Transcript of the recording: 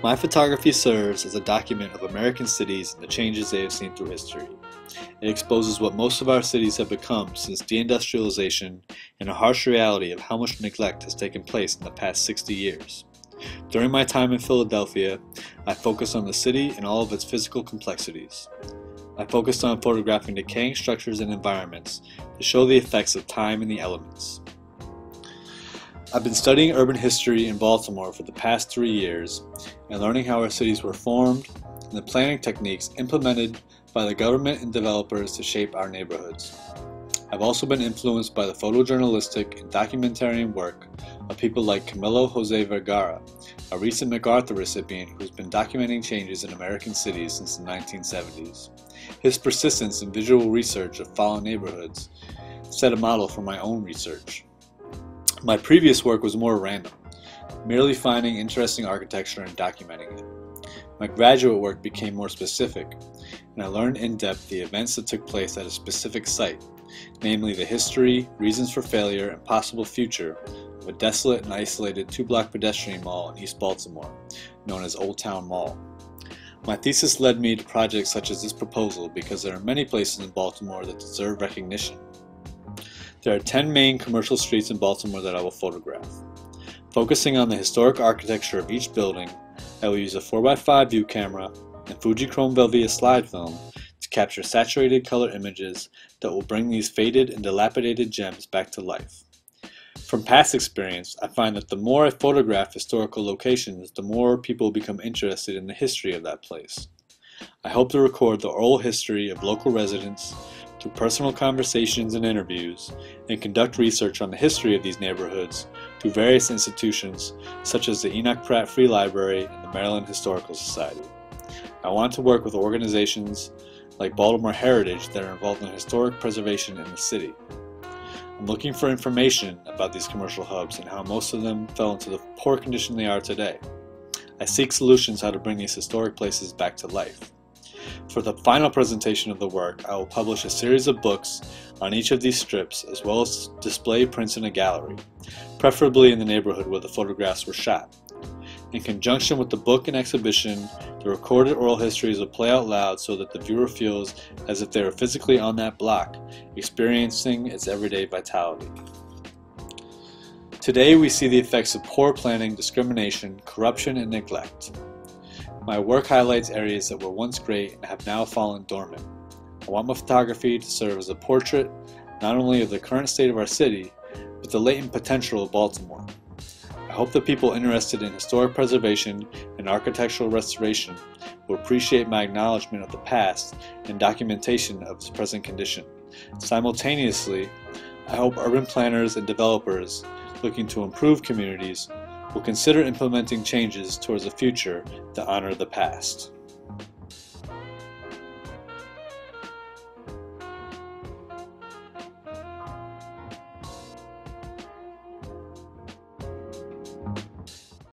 My photography serves as a document of American cities and the changes they have seen through history. It exposes what most of our cities have become since deindustrialization and a harsh reality of how much neglect has taken place in the past 60 years. During my time in Philadelphia, I focused on the city and all of its physical complexities. I focused on photographing decaying structures and environments to show the effects of time and the elements. I've been studying urban history in Baltimore for the past 3 years and learning how our cities were formed and the planning techniques implemented by the government and developers to shape our neighborhoods. I've also been influenced by the photojournalistic and documentarian work of people like Camilo Jose Vergara, a recent MacArthur recipient who's been documenting changes in American cities since the 1970s. His persistence in visual research of fallen neighborhoods set a model for my own research. My previous work was more random, merely finding interesting architecture and documenting it. My graduate work became more specific, and I learned in depth the events that took place at a specific site, namely the history, reasons for failure, and possible future of a desolate and isolated 2-block pedestrian mall in East Baltimore, known as Old Town Mall. My thesis led me to projects such as this proposal because there are many places in Baltimore that deserve recognition. There are 10 main commercial streets in Baltimore that I will photograph. Focusing on the historic architecture of each building, I will use a 4x5 view camera and Fujichrome Velvia slide film to capture saturated color images that will bring these faded and dilapidated gems back to life. From past experience, I find that the more I photograph historical locations, the more people become interested in the history of that place. I hope to record the oral history of local residents through personal conversations and interviews, and conduct research on the history of these neighborhoods through various institutions such as the Enoch Pratt Free Library and the Maryland Historical Society. I want to work with organizations like Baltimore Heritage that are involved in historic preservation in the city. I'm looking for information about these commercial hubs and how most of them fell into the poor condition they are today. I seek solutions how to bring these historic places back to life. For the final presentation of the work, I will publish a series of books on each of these strips as well as display prints in a gallery, preferably in the neighborhood where the photographs were shot. In conjunction with the book and exhibition, the recorded oral histories will play out loud so that the viewer feels as if they were physically on that block, experiencing its everyday vitality. Today we see the effects of poor planning, discrimination, corruption, and neglect. My work highlights areas that were once great and have now fallen dormant. I want my photography to serve as a portrait not only of the current state of our city, but the latent potential of Baltimore. I hope that people interested in historic preservation and architectural restoration will appreciate my acknowledgement of the past and documentation of its present condition. Simultaneously, I hope urban planners and developers looking to improve communities will consider implementing changes towards a future that honor the past.